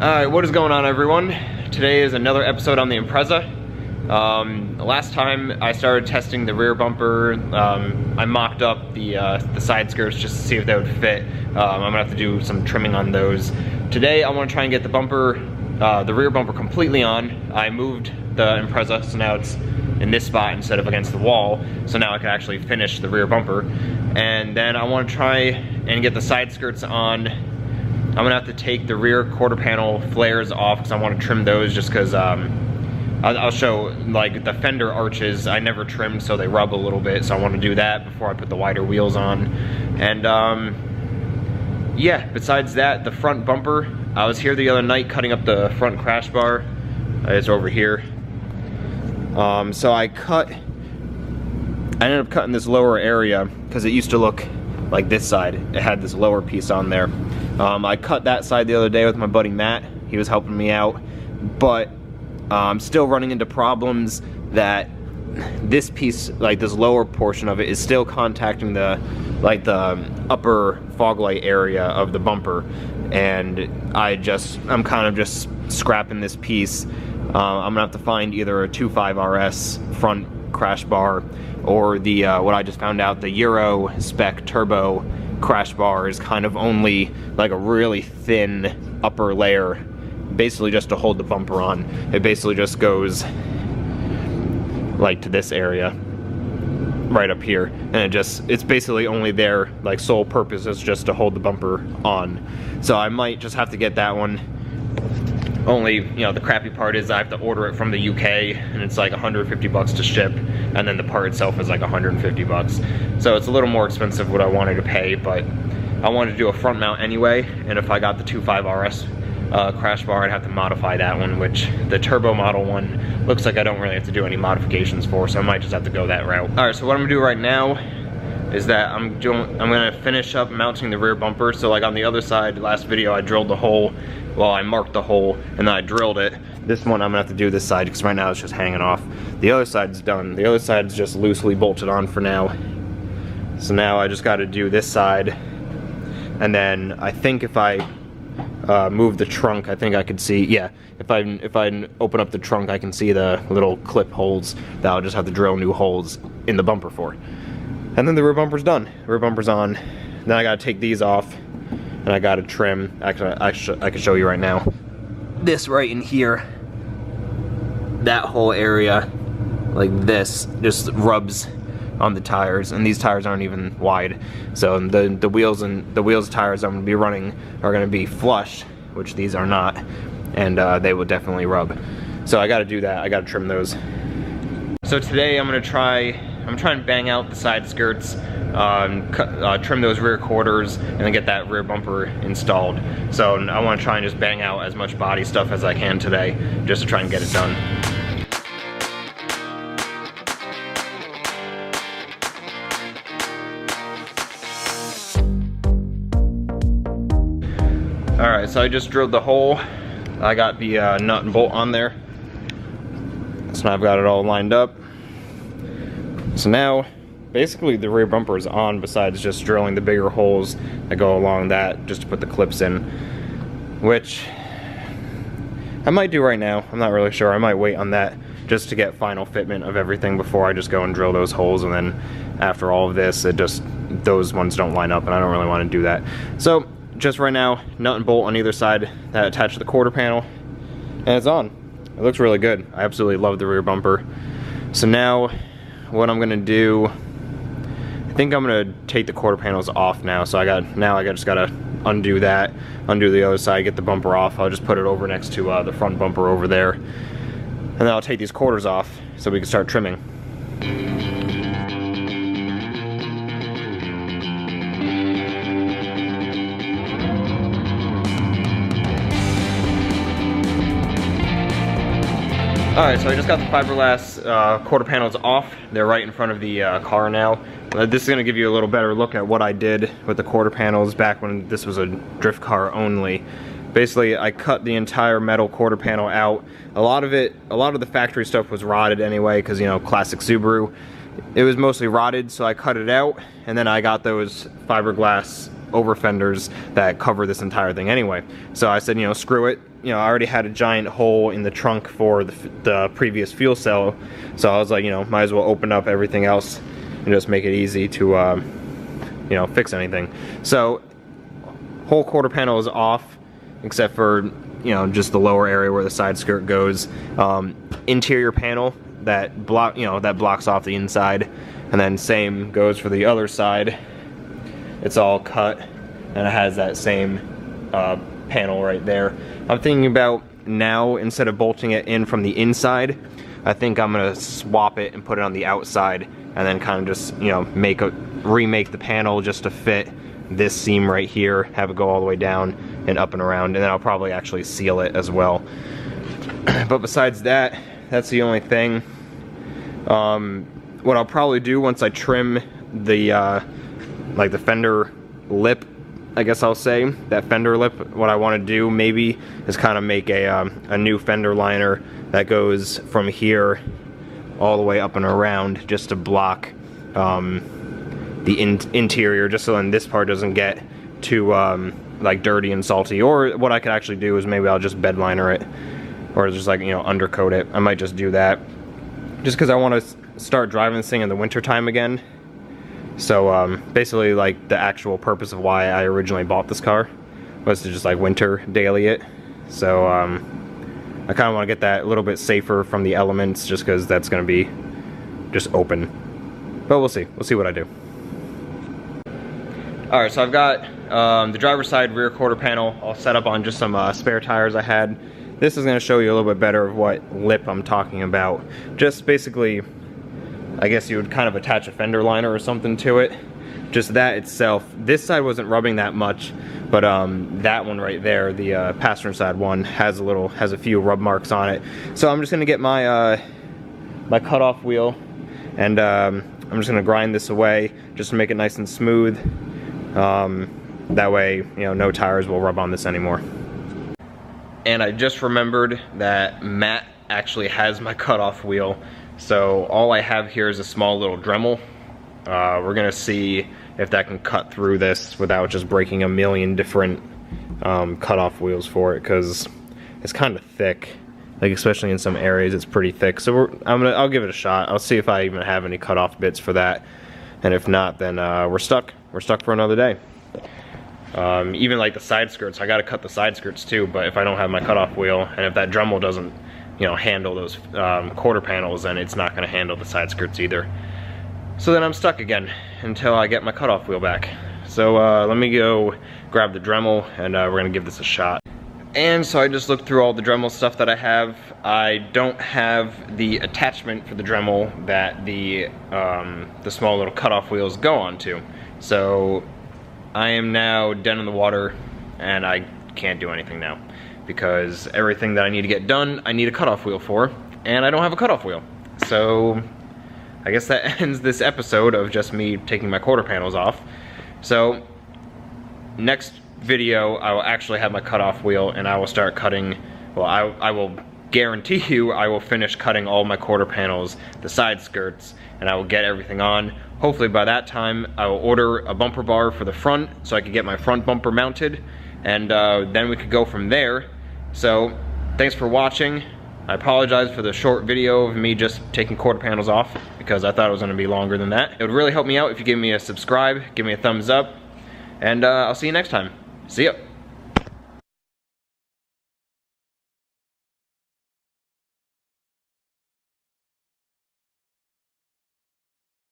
Alright, what is going on, everyone? Today is another episode on the Impreza. Last time I started testing the rear bumper, I mocked up the side skirts just to see if they would fit. I'm gonna have to do some trimming on those. Today I want to try and get the rear bumper completely on. I moved the Impreza, so now it's in this spot instead of against the wall, so now I can actually finish the rear bumper. And then I want to try and get the side skirts on. I'm gonna have to take the rear quarter panel flares off because I want to trim those, just because I'll show, like, the fender arches I never trimmed, so they rub a little bit, so I want to do that before I put the wider wheels on. And yeah, besides that, the front bumper, I was here the other night cutting up the front crash bar. It's over here. So I ended up cutting this lower area because it used to look like this side. It had this lower piece on there. I cut that side the other day with my buddy Matt. He was helping me out, but I'm still running into problems that this piece, like this lower portion of it, is still contacting the upper fog light area of the bumper, and I'm kind of just scrapping this piece. I'm gonna have to find either a 2.5 RS front crash bar, or the what I just found out, the Euro spec turbo crash bar is kind of only like a really thin upper layer, basically just to hold the bumper on. It basically just goes like to this area right up here, and it's basically only there, like, sole purpose is just to hold the bumper on. So I might just have to get that one. Only, you know, the crappy part is I have to order it from the UK, and it's like 150 bucks to ship, and then the part itself is like 150 bucks. So it's a little more expensive what I wanted to pay, but I wanted to do a front mount anyway, and if I got the 2.5 RS crash bar, I'd have to modify that one, which the turbo model one looks like I don't really have to do any modifications for, so I might just have to go that route. Alright, so what I'm gonna do right now is that I'm gonna finish up mounting the rear bumper. So like on the other side, last video I drilled the hole, well, I marked the hole and then I drilled it. This one I'm gonna have to do this side because right now it's just hanging off. The other side's done. The other side's just loosely bolted on for now. So now I just gotta do this side, and then I think if I move the trunk, I think I could see, yeah, if I open up the trunk, I can see the little clip holes that I'll just have to drill new holes in the bumper for. And then the rear bumper's done. The rear bumper's on. Then I gotta take these off, and I gotta trim. Actually, I can show you right now. This right in here, that whole area, like this, just rubs on the tires, and these tires aren't even wide. So the wheels and tires I'm gonna be running are gonna be flush, which these are not, and they will definitely rub. So I gotta do that. I gotta trim those. So today I'm trying to bang out the side skirts, trim those rear quarters, and then get that rear bumper installed. So I want to try and just bang out as much body stuff as I can today, just to try and get it done. Alright, so I just drilled the hole. I got the nut and bolt on there. So now I've got it all lined up. So now, basically the rear bumper is on, besides just drilling the bigger holes that go along that, just to put the clips in, which I might do right now. I'm not really sure. I might wait on that just to get final fitment of everything before I just go and drill those holes, and then after all of this, those ones don't line up, and I don't really want to do that. So just right now, nut and bolt on either side that attach to the quarter panel, and it's on. It looks really good. I absolutely love the rear bumper. So now what I'm gonna do, I think I'm gonna take the quarter panels off now. So I just gotta undo that, undo the other side, get the bumper off. I'll just put it over next to the front bumper over there, and then I'll take these quarters off so we can start trimming. Alright, so I just got the fiberglass quarter panels off. They're right in front of the car now. This is going to give you a little better look at what I did with the quarter panels back when this was a drift car only. Basically, I cut the entire metal quarter panel out. A lot of the factory stuff was rotted anyway, because, you know, classic Subaru. It was mostly rotted, so I cut it out, and then I got those fiberglass over fenders that cover this entire thing anyway. So I said, you know, screw it. You know, I already had a giant hole in the trunk for the previous fuel cell, so I was like, you know, might as well open up everything else and just make it easy to, you know, fix anything. So whole quarter panel is off, except for, you know, just the lower area where the side skirt goes. Interior panel that blocks off the inside, and then same goes for the other side. It's all cut, and it has that same panel right there. I'm thinking about now, instead of bolting it in from the inside, I think I'm gonna swap it and put it on the outside, and then kind of just, you know, remake the panel just to fit this seam right here, have it go all the way down and up and around, and then I'll probably actually seal it as well. But besides that, that's the only thing. What I'll probably do once I trim the like the fender lip, I guess I'll say, that fender lip, what I want to do maybe is kind of make a new fender liner that goes from here all the way up and around, just to block the interior, just so then this part doesn't get too like dirty and salty. Or what I could actually do is maybe I'll just bed liner it, or just, like, you know, undercoat it. I might just do that, just because I want to start driving this thing in the winter time again. So basically, like, the actual purpose of why I originally bought this car was to just, like, winter daily it. So I kind of want to get that a little bit safer from the elements, just because that's going to be just open. But we'll see what I do. Alright, so I've got the driver's side rear quarter panel all set up on just some spare tires I had. This is going to show you a little bit better of what lip I'm talking about. Just basically, I guess you would kind of attach a fender liner or something to it. Just that itself. This side wasn't rubbing that much, but that one right there, the passenger side one, has a few rub marks on it. So I'm just going to get my my cutoff wheel, and I'm just going to grind this away just to make it nice and smooth. That way, you know, no tires will rub on this anymore. And I just remembered that Matt actually has my cutoff wheel, so all I have here is a small little Dremel. We're gonna see if that can cut through this without just breaking a million different cutoff wheels for it, because it's kind of thick. Like, especially in some areas, it's pretty thick. So I'll give it a shot. I'll see if I even have any cutoff bits for that, and if not, then we're stuck. We're stuck for another day. Even like the side skirts, I gotta cut the side skirts too, but if I don't have my cutoff wheel, and if that Dremel doesn't, you know, handle those quarter panels, then it's not gonna handle the side skirts either. So then I'm stuck again until I get my cutoff wheel back. So let me go grab the Dremel, and we're gonna give this a shot. And so I just looked through all the Dremel stuff that I have. I don't have the attachment for the Dremel that the small little cutoff wheels go onto. So I am now dead in the water, and I can't do anything now, because everything that I need to get done, I need a cutoff wheel for, and I don't have a cutoff wheel. So I guess that ends this episode of just me taking my quarter panels off. So next video, I will actually have my cutoff wheel, and I will start cutting. Well, I will guarantee you I will finish cutting all my quarter panels, the side skirts, and I will get everything on. Hopefully by that time, I will order a bumper bar for the front so I can get my front bumper mounted, and then we could go from there. So thanks for watching. I apologize for the short video of me just taking quarter panels off, because I thought it was going to be longer than that. It would really help me out if you give me a subscribe, give me a thumbs up, and I'll see you next time. See ya.